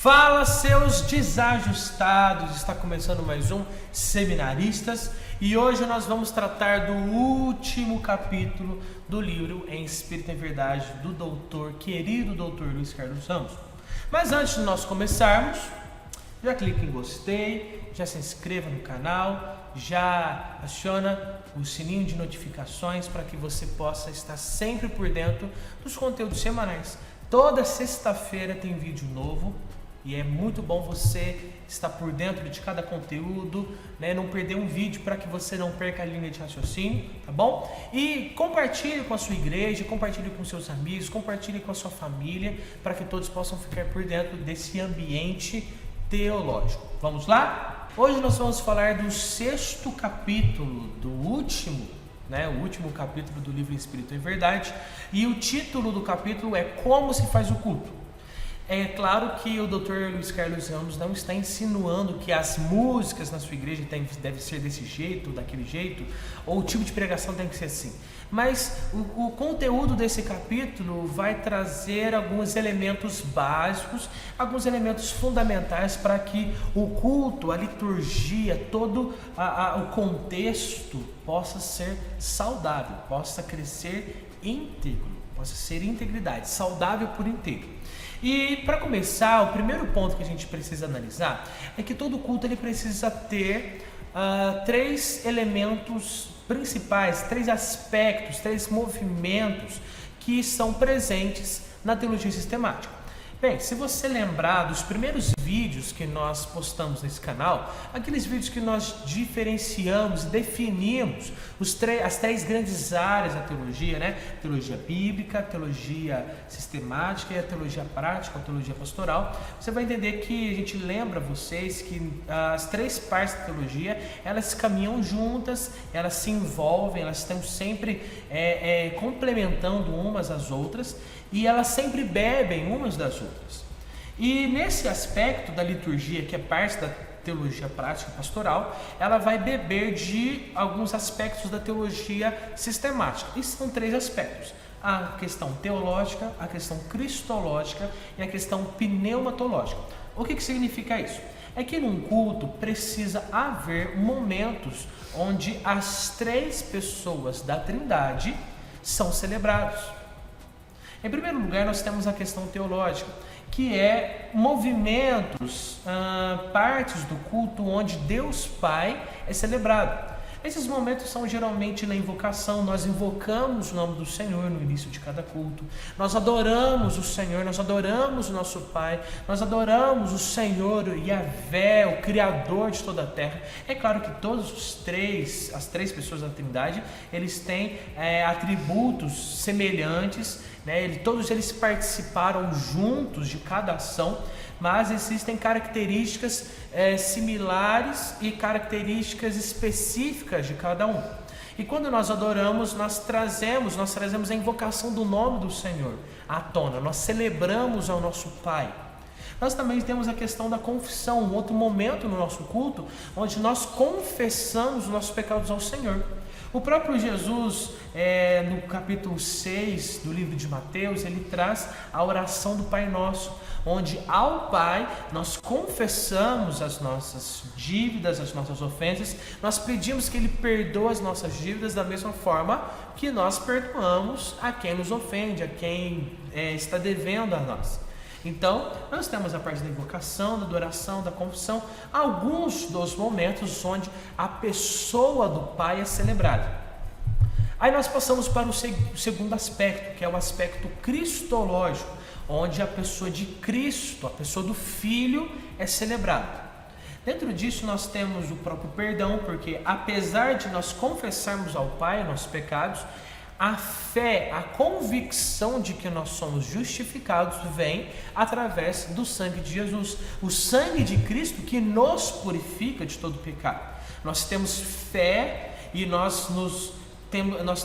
Fala, seus desajustados! Está começando mais um Seminaristas e hoje nós vamos tratar do último capítulo do livro Em Espírito e Verdade do querido doutor Luiz Carlos Ramos. Mas antes de nós começarmos, já clique em gostei, já se inscreva no canal, já aciona o sininho de notificações para que você possa estar sempre por dentro dos conteúdos semanais. Toda sexta-feira tem vídeo novo. E é muito bom você estar por dentro de cada conteúdo, né? Não perder um vídeo para que você não perca a linha de raciocínio, tá bom? E compartilhe com a sua igreja, compartilhe com seus amigos, compartilhe com a sua família, para que todos possam ficar por dentro desse ambiente teológico. Vamos lá? Hoje nós vamos falar do sexto capítulo, do último, o último capítulo do livro Espírito e Verdade. E o título do capítulo é Como se faz o culto. É claro que o Dr. Luiz Carlos Ramos não está insinuando que as músicas na sua igreja devem ser desse jeito, daquele jeito, ou o tipo de pregação tem que ser assim. Mas o conteúdo desse capítulo vai trazer alguns elementos básicos, alguns elementos fundamentais para que o culto, a liturgia, todo o contexto possa ser saudável, possa crescer íntegro, possa ser integridade, saudável por inteiro. E para começar, o primeiro ponto que a gente precisa analisar é que todo culto ele precisa ter três elementos principais, três aspectos, três movimentos que são presentes na teologia sistemática. Bem, se você lembrar dos primeiros vídeos que nós postamos nesse canal, aqueles vídeos que nós diferenciamos e definimos as três grandes áreas da teologia, né? Teologia bíblica, teologia sistemática e a teologia prática, a teologia pastoral, você vai entender que a gente lembra vocês que as três partes da teologia, elas caminham juntas, elas se envolvem, elas estão sempre complementando umas às outras, e elas sempre bebem umas das outras. E nesse aspecto da liturgia, que é parte da teologia prática e pastoral, ela vai beber de alguns aspectos da teologia sistemática. E são três aspectos: a questão teológica, a questão cristológica e a questão pneumatológica. O que significa isso? É que num culto precisa haver momentos onde as três pessoas da Trindade são celebrados. Em primeiro lugar, nós temos a questão teológica, que é movimentos, partes do culto onde Deus Pai é celebrado. Esses momentos são geralmente na invocação. Nós invocamos o nome do Senhor no início de cada culto. Nós adoramos o Senhor, nós adoramos o nosso Pai, nós adoramos o Senhor Yahvé, o Criador de toda a terra. É claro que as três pessoas da Trindade, eles têm atributos semelhantes, todos eles participaram juntos de cada ação, mas existem características similares e características específicas de cada um. E quando nós adoramos, nós trazemos a invocação do nome do Senhor à tona, nós celebramos ao nosso Pai. Nós também temos a questão da confissão, um outro momento no nosso culto, onde nós confessamos os nossos pecados ao Senhor. O próprio Jesus, no capítulo 6 do livro de Mateus, ele traz a oração do Pai Nosso, onde ao Pai nós confessamos as nossas dívidas, as nossas ofensas, nós pedimos que Ele perdoe as nossas dívidas da mesma forma que nós perdoamos a quem nos ofende, a quem está devendo a nós. Então, nós temos a parte da invocação, da adoração, da confissão, alguns dos momentos onde a pessoa do Pai é celebrada. Aí nós passamos para o segundo aspecto, que é o aspecto cristológico, onde a pessoa de Cristo, a pessoa do Filho, é celebrada. Dentro disso nós temos o próprio perdão, porque apesar de nós confessarmos ao Pai nossos pecados, a fé, a convicção de que nós somos justificados vem através do sangue de Jesus. O sangue de Cristo que nos purifica de todo pecado. Nós temos fé e nós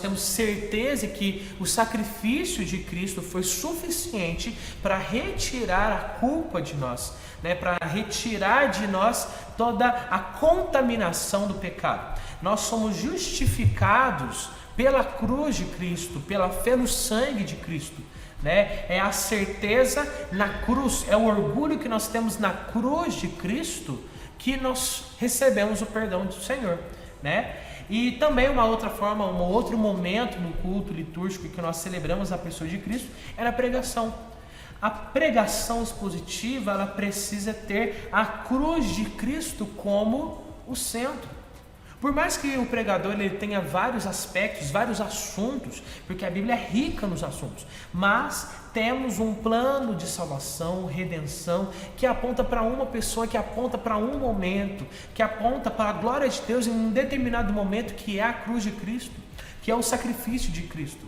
temos certeza que o sacrifício de Cristo foi suficiente para retirar a culpa de nós, para retirar de nós toda a contaminação do pecado. Nós somos justificados pela cruz de Cristo, pela fé no sangue de Cristo. né? É a certeza na cruz, é o orgulho que nós temos na cruz de Cristo que nós recebemos o perdão do Senhor, né? E também uma outra forma, um outro momento no culto litúrgico que nós celebramos a pessoa de Cristo é na pregação. A pregação expositiva, ela precisa ter a cruz de Cristo como o centro. Por mais que o pregador ele tenha vários aspectos, vários assuntos, porque a Bíblia é rica nos assuntos, mas temos um plano de salvação, redenção, que aponta para uma pessoa, que aponta para um momento, que aponta para a glória de Deus em um determinado momento, que é a cruz de Cristo, que é o sacrifício de Cristo.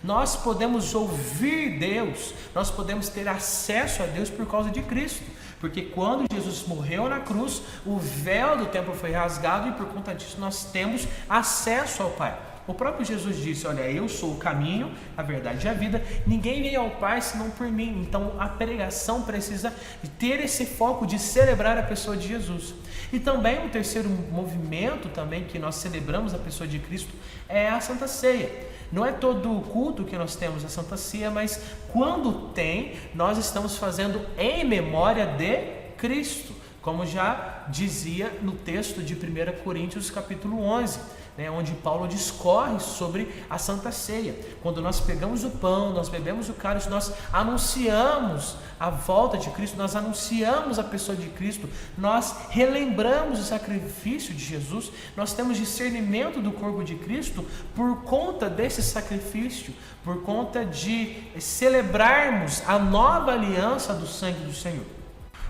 Nós podemos ouvir Deus, nós podemos ter acesso a Deus por causa de Cristo, porque quando Jesus morreu na cruz, o véu do templo foi rasgado e por conta disso nós temos acesso ao Pai. O próprio Jesus disse: olha, eu sou o caminho, a verdade e a vida, ninguém vem ao Pai senão por mim. Então a pregação precisa ter esse foco de celebrar a pessoa de Jesus. E também o terceiro movimento também que nós celebramos a pessoa de Cristo é a Santa Ceia. Não é todo o culto que nós temos a Santa Ceia, mas quando tem, nós estamos fazendo em memória de Cristo, como já dizia no texto de 1 Coríntios capítulo 11, né, onde Paulo discorre sobre a Santa Ceia. Quando nós pegamos o pão, nós bebemos o cálice, nós anunciamos a volta de Cristo, nós anunciamos a pessoa de Cristo, nós relembramos o sacrifício de Jesus, nós temos discernimento do corpo de Cristo por conta desse sacrifício, por conta de celebrarmos a nova aliança do sangue do Senhor.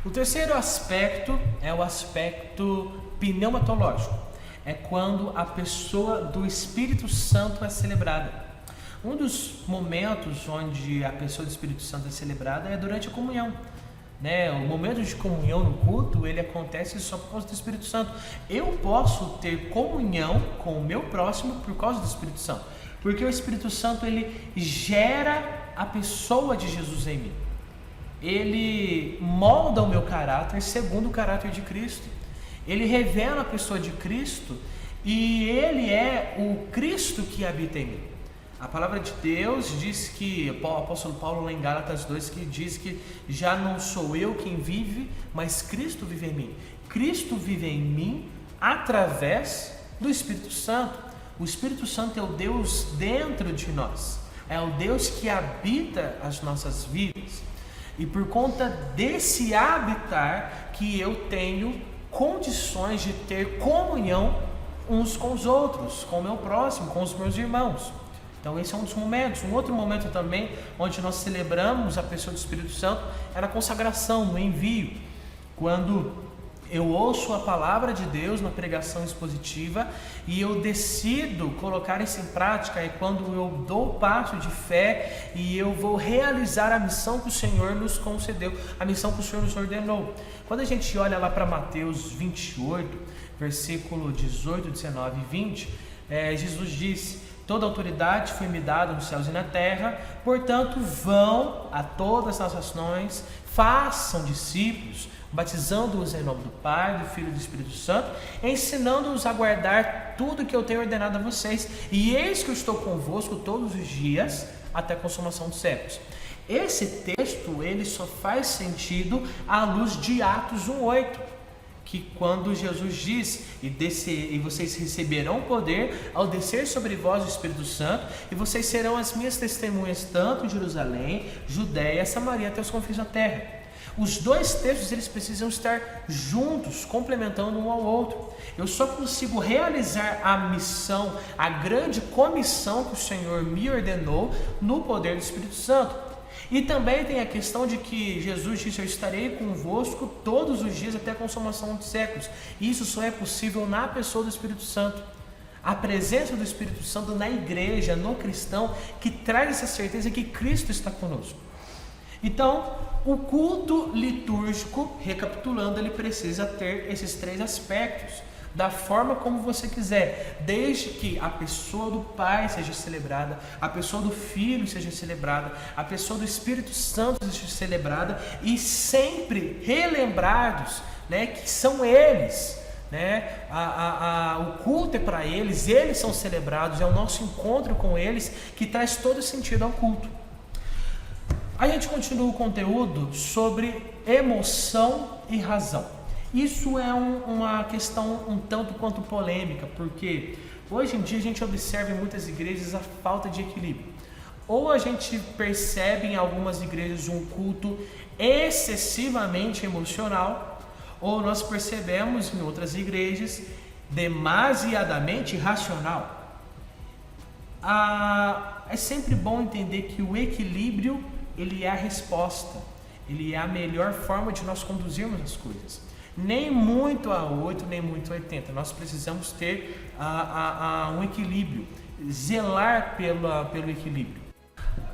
O terceiro aspecto é o aspecto pneumatológico. É quando a pessoa do Espírito Santo é celebrada. Um dos momentos onde a pessoa do Espírito Santo é celebrada é durante a comunhão, né? O momento de comunhão no culto, ele acontece só por causa do Espírito Santo. Eu posso ter comunhão com o meu próximo por causa do Espírito Santo, porque o Espírito Santo ele gera a pessoa de Jesus em mim. Ele molda o meu caráter segundo o caráter de Cristo. Ele revela a pessoa de Cristo e ele é o Cristo que habita em mim. A palavra de Deus diz que, o apóstolo Paulo lá em Gálatas 2, que diz que já não sou eu quem vive, mas Cristo vive em mim. Cristo vive em mim através do Espírito Santo. O Espírito Santo é o Deus dentro de nós, é o Deus que habita as nossas vidas. E por conta desse habitar que eu tenho condições de ter comunhão uns com os outros, com o meu próximo, com os meus irmãos. Então esse é um dos momentos. Um outro momento também onde nós celebramos a pessoa do Espírito Santo é na consagração, no envio. Quando eu ouço a palavra de Deus na pregação expositiva e eu decido colocar isso em prática, é quando eu dou o passo de fé e eu vou realizar a missão que o Senhor nos concedeu, a missão que o Senhor nos ordenou. Quando a gente olha lá para Mateus 28, versículo 18, 19 e 20, Jesus disse: toda autoridade foi me dada nos céus e na terra, portanto vão a todas as nações, façam discípulos, batizando-os em nome do Pai, do Filho e do Espírito Santo, ensinando-os a guardar tudo que eu tenho ordenado a vocês, e eis que eu estou convosco todos os dias, até a consumação dos séculos. Esse texto, ele só faz sentido à luz de Atos 1:8, que quando Jesus diz, e vocês receberão poder ao descer sobre vós o Espírito Santo, e vocês serão as minhas testemunhas, tanto em Jerusalém, Judéia, Samaria, até os confins da terra. Os dois textos eles precisam estar juntos, complementando um ao outro. Eu só consigo realizar a missão, a grande comissão que o Senhor me ordenou no poder do Espírito Santo. E também tem a questão de que Jesus disse: eu estarei convosco todos os dias até a consumação dos séculos. Isso só é possível na pessoa do Espírito Santo. A presença do Espírito Santo na igreja, no cristão, que traz essa certeza que Cristo está conosco. Então, o culto litúrgico, recapitulando, ele precisa ter esses três aspectos, da forma como você quiser, desde que a pessoa do Pai seja celebrada, a pessoa do Filho seja celebrada, a pessoa do Espírito Santo seja celebrada, e sempre relembrados, né, que são eles, né, o culto é para eles, eles são celebrados, é o nosso encontro com eles que traz todo sentido ao culto. A gente continua o conteúdo sobre emoção e razão. Isso é uma questão um tanto quanto polêmica, porque hoje em dia a gente observa em muitas igrejas a falta de equilíbrio. Ou a gente percebe em algumas igrejas um culto excessivamente emocional, ou nós percebemos em outras igrejas demasiadamente racional. É sempre bom entender que o equilíbrio ele é a resposta, ele é a melhor forma de nós conduzirmos as coisas. Nem muito a 8, nem muito a 80. Nós precisamos ter um equilíbrio, zelar pelo equilíbrio.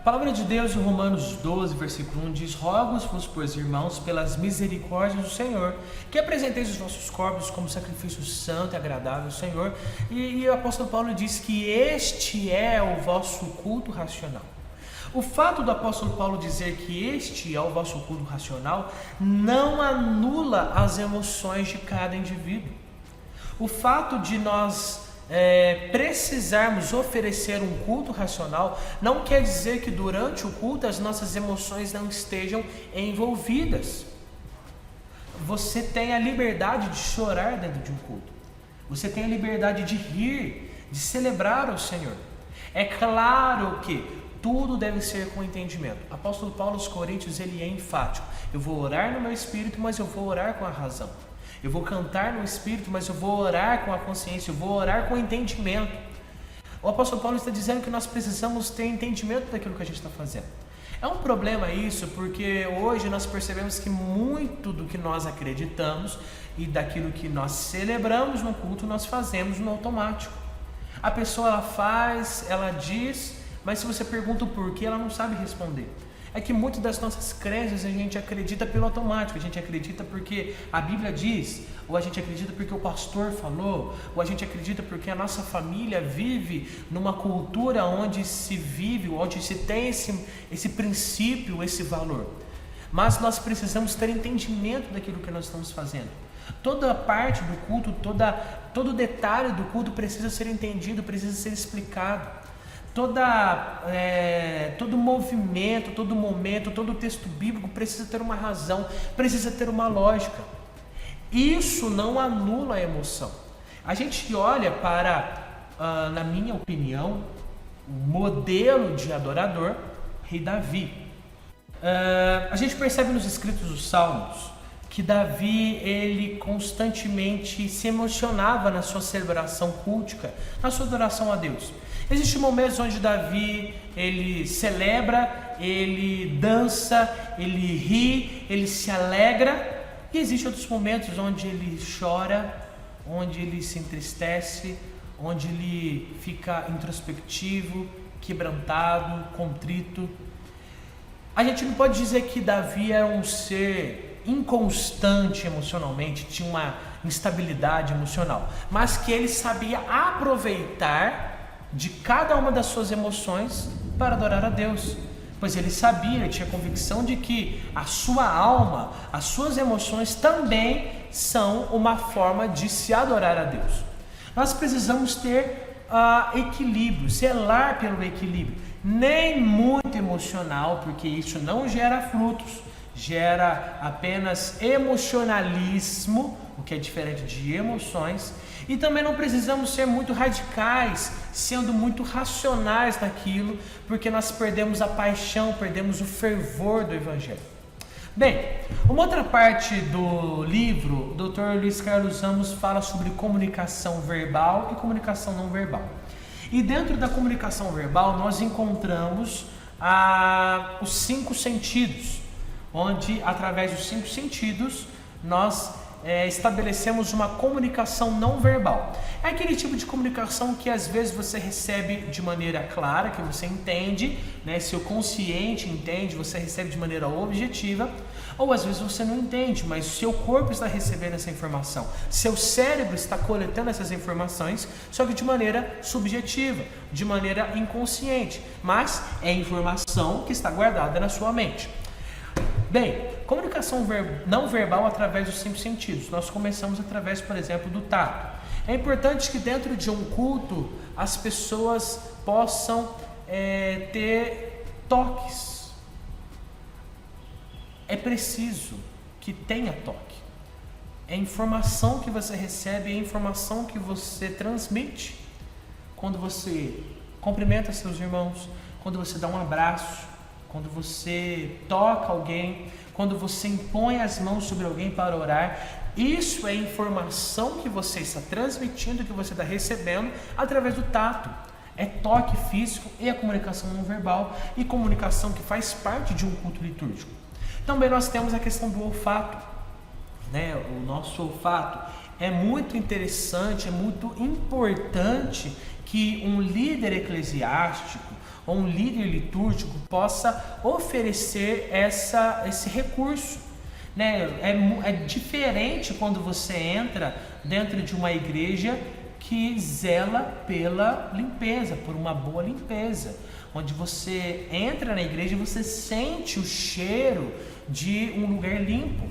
A palavra de Deus em Romanos 12, versículo 1 diz: Rogo-vos, pois, irmãos, pelas misericórdias do Senhor, que apresenteis os vossos corpos como sacrifício santo e agradável ao Senhor. E o apóstolo Paulo diz que este é o vosso culto racional. O fato do apóstolo Paulo dizer que este é o vosso culto racional não anula as emoções de cada indivíduo. O fato de nós precisarmos oferecer um culto racional não quer dizer que durante o culto as nossas emoções não estejam envolvidas. Você tem a liberdade de chorar dentro de um culto. Você tem a liberdade de rir, de celebrar o Senhor. É claro que tudo deve ser com entendimento. O apóstolo Paulo aos Coríntios, ele é enfático. Eu vou orar no meu espírito, mas eu vou orar com a razão. Eu vou cantar no espírito, mas eu vou orar com a consciência, eu vou orar com o entendimento. O apóstolo Paulo está dizendo que nós precisamos ter entendimento daquilo que a gente está fazendo. É um problema isso, porque hoje nós percebemos que muito do que nós acreditamos e daquilo que nós celebramos no culto, nós fazemos no automático. A pessoa ela faz, ela diz, mas se você pergunta o porquê, ela não sabe responder. É que muitas das nossas crenças a gente acredita pelo automático, a gente acredita porque a Bíblia diz, ou a gente acredita porque o pastor falou, ou a gente acredita porque a nossa família vive numa cultura onde se vive, onde se tem esse princípio, esse valor. Mas nós precisamos ter entendimento daquilo que nós estamos fazendo. Toda parte do culto, todo detalhe do culto precisa ser entendido, precisa ser explicado. Todo movimento, todo momento, todo texto bíblico precisa ter uma razão, precisa ter uma lógica. Isso não anula a emoção. A gente olha para, na minha opinião, o modelo de adorador, rei Davi. A gente percebe nos escritos dos Salmos que Davi, ele constantemente se emocionava na sua celebração cultica, na sua adoração a Deus. Existem momentos onde Davi, ele celebra, ele dança, ele ri, ele se alegra, e existem outros momentos onde ele chora, onde ele se entristece, onde ele fica introspectivo, quebrantado, contrito. A gente não pode dizer que Davi era um ser inconstante emocionalmente, tinha uma instabilidade emocional, mas que ele sabia aproveitar de cada uma das suas emoções para adorar a Deus, pois ele sabia, ele tinha convicção de que a sua alma, as suas emoções também são uma forma de se adorar a Deus. Nós precisamos ter equilíbrio, zelar pelo equilíbrio, nem muito emocional, porque isso não gera frutos, gera apenas emocionalismo, o que é diferente de emoções, e também não precisamos ser muito radicais, sendo muito racionais naquilo, porque nós perdemos a paixão, perdemos o fervor do Evangelho. Bem, uma outra parte do livro, o Dr. Luiz Carlos Ramos fala sobre comunicação verbal e comunicação não verbal. E dentro da comunicação verbal nós encontramos os 5 sentidos, onde através dos 5 sentidos nós estabelecemos uma comunicação não verbal. É aquele tipo de comunicação que às vezes você recebe de maneira clara, que você entende, né? Seu consciente entende, você recebe de maneira objetiva, ou às vezes você não entende, mas o seu corpo está recebendo essa informação, seu cérebro está coletando essas informações, só que de maneira subjetiva, de maneira inconsciente, mas é informação que está guardada na sua mente. Bem, comunicação não verbal através dos 5 sentidos. Nós começamos através, por exemplo, do tato. É importante que dentro de um culto as pessoas possam ter toques. é preciso que tenha toque. É a informação que você recebe, é a informação que você transmite. Quando você cumprimenta seus irmãos, quando você dá um abraço, quando você toca alguém, quando você impõe as mãos sobre alguém para orar, isso é informação que você está transmitindo, que você está recebendo através do tato. É toque físico e a comunicação não verbal e comunicação que faz parte de um culto litúrgico. Também nós temos a questão do olfato, né? O nosso olfato é muito interessante, é muito importante que um líder eclesiástico ou um líder litúrgico possa oferecer esse recurso, né? É diferente quando você entra dentro de uma igreja que zela pela limpeza, por uma boa limpeza, onde você entra na igreja e você sente o cheiro de um lugar limpo.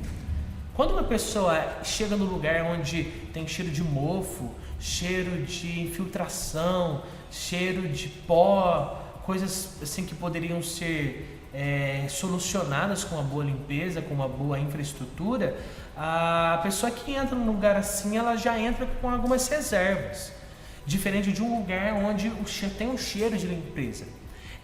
Quando uma pessoa chega no lugar onde tem cheiro de mofo, cheiro de infiltração, cheiro de pó, coisas assim que poderiam ser solucionadas com uma boa limpeza, com uma boa infraestrutura, a pessoa que entra num lugar assim, ela já entra com algumas reservas, diferente de um lugar onde tem um cheiro de limpeza.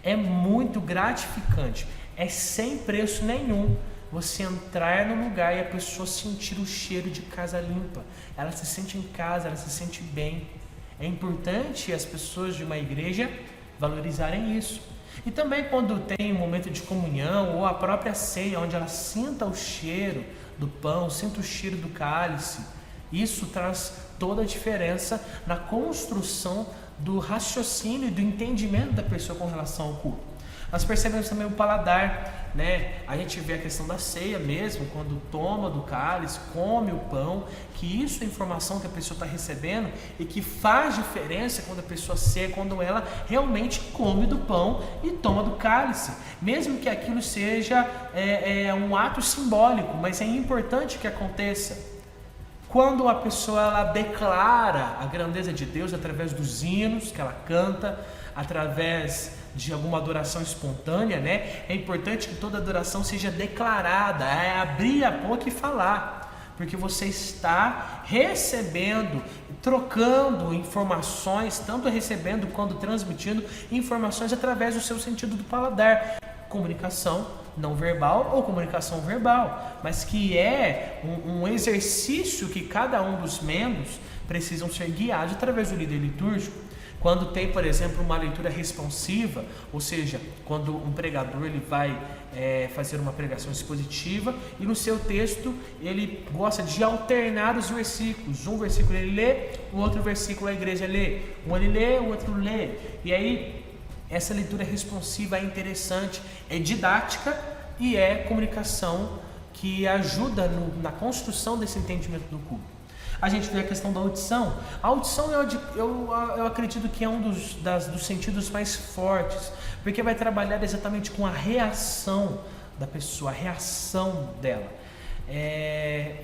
É muito gratificante, é sem preço nenhum você entrar no lugar e a pessoa sentir o cheiro de casa limpa. Ela se sente em casa, ela se sente bem. É importante as pessoas de uma igreja valorizarem isso. E também quando tem um momento de comunhão ou a própria ceia, onde ela sinta o cheiro do pão, sinta o cheiro do cálice, isso traz toda a diferença na construção do raciocínio e do entendimento da pessoa com relação ao culto. Nós percebemos também o paladar, né? A gente vê a questão da ceia mesmo, quando toma do cálice, come o pão, que isso é informação que a pessoa está recebendo e que faz diferença quando a pessoa ceia, quando ela realmente come do pão e toma do cálice, mesmo que aquilo seja um ato simbólico, mas é importante que aconteça. Quando a pessoa ela declara a grandeza de Deus através dos hinos que ela canta, através de alguma adoração espontânea, né? É importante que toda adoração seja declarada, é abrir a boca e falar, porque você está recebendo, trocando informações, tanto recebendo quanto transmitindo informações através do seu sentido do paladar. Comunicação não verbal ou comunicação verbal, mas que é um exercício que cada um dos membros precisam ser guiados através do líder litúrgico. Quando tem, por exemplo, uma leitura responsiva, ou seja, quando um pregador ele vai fazer uma pregação expositiva e no seu texto ele gosta de alternar os versículos. Um versículo ele lê, o outro versículo a igreja lê. Um ele lê, o outro lê. E aí essa leitura responsiva é interessante, é didática e é comunicação que ajuda na construção desse entendimento do culto. A gente vê a questão da audição. A audição eu acredito que é um dos sentidos mais fortes, porque vai trabalhar exatamente com a reação da pessoa, a reação dela.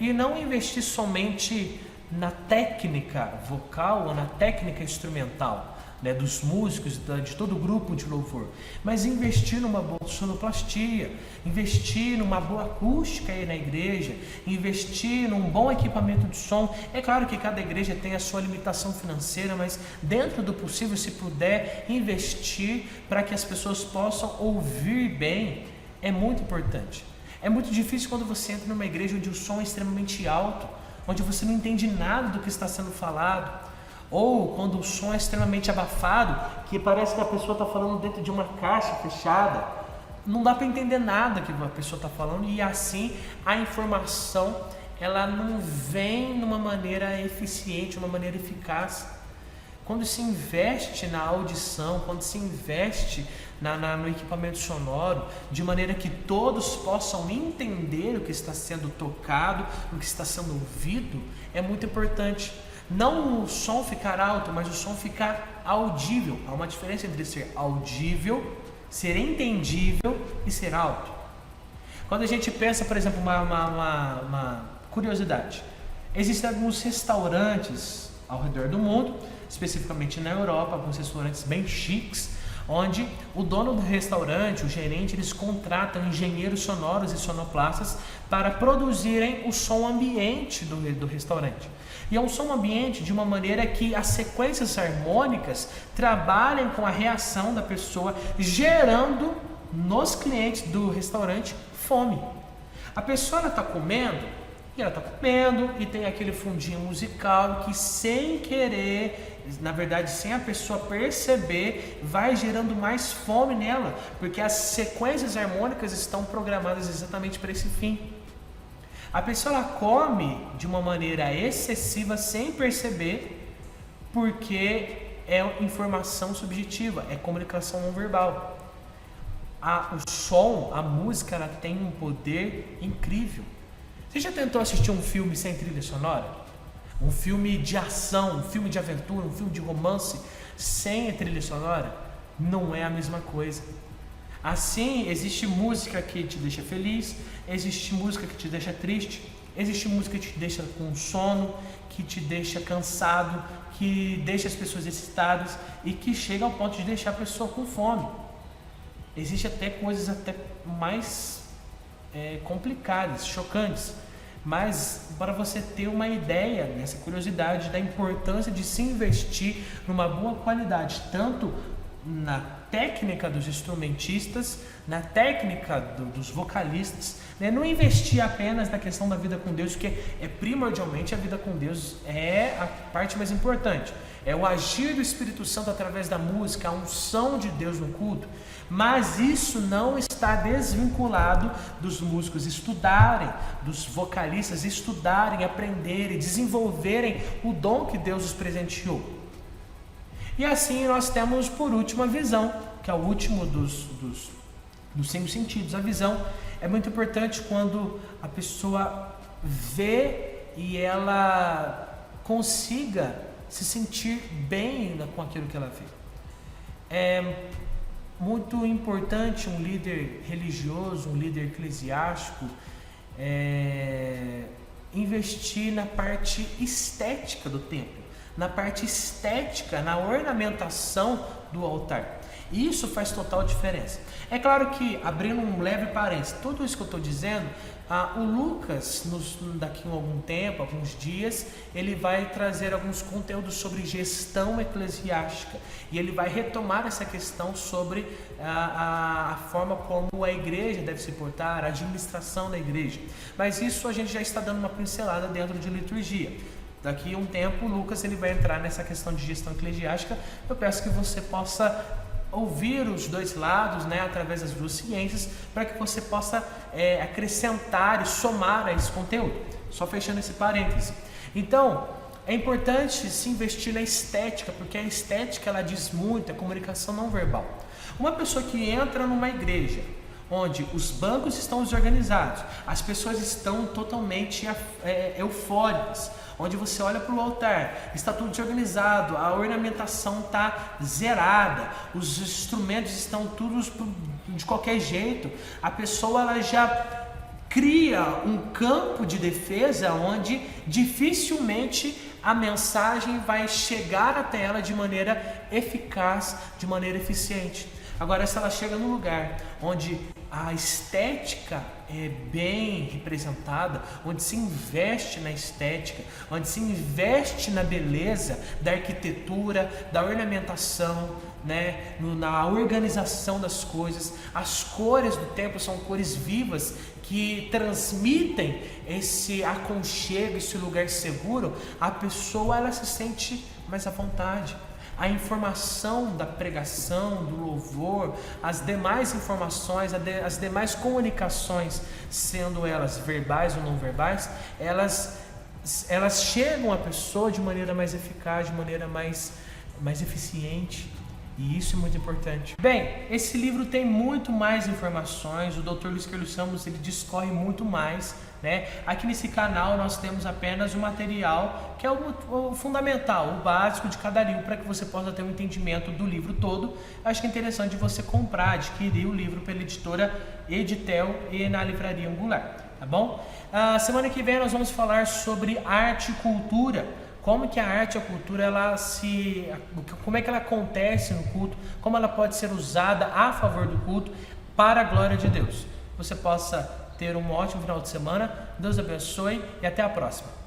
E não investir somente na técnica vocal ou na técnica instrumental, né, dos músicos, de todo o grupo de louvor, mas investir numa boa sonoplastia, investir numa boa acústica aí na igreja, investir num bom equipamento de som. É claro que cada igreja tem a sua limitação financeira, mas dentro do possível, se puder investir para que as pessoas possam ouvir bem, é muito importante. É muito difícil quando você entra numa igreja onde o som é extremamente alto, onde você não entende nada do que está sendo falado, ou quando o som é extremamente abafado, que parece que a pessoa está falando dentro de uma caixa fechada, não dá para entender nada que a pessoa está falando, e assim a informação ela não vem de uma maneira eficiente, uma maneira eficaz. Quando se investe na audição, quando se investe no equipamento sonoro, de maneira que todos possam entender o que está sendo tocado, o que está sendo ouvido, é muito importante. Não o som ficar alto, mas o som ficar audível. Há uma diferença entre ser audível, ser entendível e ser alto. Quando a gente pensa, por exemplo, uma curiosidade, existem alguns restaurantes ao redor do mundo, especificamente na Europa, alguns restaurantes bem chiques, onde o dono do restaurante, o gerente, eles contratam engenheiros sonoros e sonoplastas para produzirem o som ambiente do restaurante. E é um som ambiente de uma maneira que as sequências harmônicas trabalhem com a reação da pessoa, gerando nos clientes do restaurante fome. A pessoa está comendo e tem aquele fundinho musical que, sem querer, na verdade sem a pessoa perceber, vai gerando mais fome nela, porque as sequências harmônicas estão programadas exatamente para esse fim. A pessoa ela come de uma maneira excessiva sem perceber, porque é informação subjetiva, é comunicação não verbal. O som, a música, ela tem um poder incrível. Você já tentou assistir um filme sem trilha sonora? Um filme de ação, um filme de aventura, um filme de romance sem a trilha sonora? Não é a mesma coisa. Assim, existe música que te deixa feliz, existe música que te deixa triste, existe música que te deixa com sono, que te deixa cansado, que deixa as pessoas excitadas e que chega ao ponto de deixar a pessoa com fome. Existem até coisas até mais complicadas, chocantes. Mas para você ter uma ideia, nessa curiosidade da importância de se investir numa boa qualidade, tanto na técnica dos instrumentistas, na técnica dos vocalistas, né? Não investir apenas na questão da vida com Deus, porque primordialmente a vida com Deus é a parte mais importante. É o agir do Espírito Santo através da música, a unção de Deus no culto. Mas isso não está desvinculado dos músicos estudarem, dos vocalistas estudarem, aprenderem, desenvolverem o dom que Deus os presenteou. E assim nós temos por último a visão, que é o último dos 5 sentidos. A visão é muito importante quando a pessoa vê e ela consiga se sentir bem com aquilo que ela vê. É muito importante um líder religioso, um líder eclesiástico, investir na parte estética do templo, na parte estética, na ornamentação do altar. Isso faz total diferença. É claro que, abrindo um leve parênteses, tudo isso que eu estou dizendo, o Lucas, daqui a algum tempo, alguns dias, ele vai trazer alguns conteúdos sobre gestão eclesiástica e ele vai retomar essa questão sobre a forma como a igreja deve se portar, a administração da igreja. Mas isso a gente já está dando uma pincelada dentro de liturgia. Daqui a um tempo, o Lucas ele vai entrar nessa questão de gestão eclesiástica. Eu peço que você possa ouvir os dois lados, né, através das duas ciências, para que você possa acrescentar e somar a esse conteúdo. Só fechando esse parêntese. Então, é importante se investir na estética, porque a estética ela diz muito, é comunicação não verbal. Uma pessoa que entra numa igreja, onde os bancos estão desorganizados, as pessoas estão totalmente eufóricas, onde você olha para o altar, está tudo desorganizado, a ornamentação está zerada, os instrumentos estão todos de qualquer jeito, a pessoa ela já cria um campo de defesa onde dificilmente a mensagem vai chegar até ela de maneira eficaz, de maneira eficiente. Agora, se ela chega num lugar onde a estética é bem representada, onde se investe na estética, onde se investe na beleza da arquitetura, da ornamentação, né, na organização das coisas, as cores do templo são cores vivas que transmitem esse aconchego, esse lugar seguro, a pessoa ela se sente mais à vontade. A informação da pregação, do louvor, as demais informações, as demais comunicações, sendo elas verbais ou não verbais, elas chegam à pessoa de maneira mais eficaz, de maneira mais eficiente. E isso é muito importante. Bem, esse livro tem muito mais informações, o Dr. Luiz Carlos Ramos ele discorre muito mais, né? Aqui nesse canal nós temos apenas o material que é o fundamental, o básico de cada livro, para que você possa ter um entendimento do livro todo. Acho que é interessante você comprar, adquirir o livro pela editora Editel e na livraria Angular, tá bom? Semana que vem nós vamos falar sobre arte e cultura, como que a arte e a cultura, como é que ela acontece no culto, como ela pode ser usada a favor do culto para a glória de Deus. Você possa ter um ótimo final de semana, Deus abençoe e até a próxima.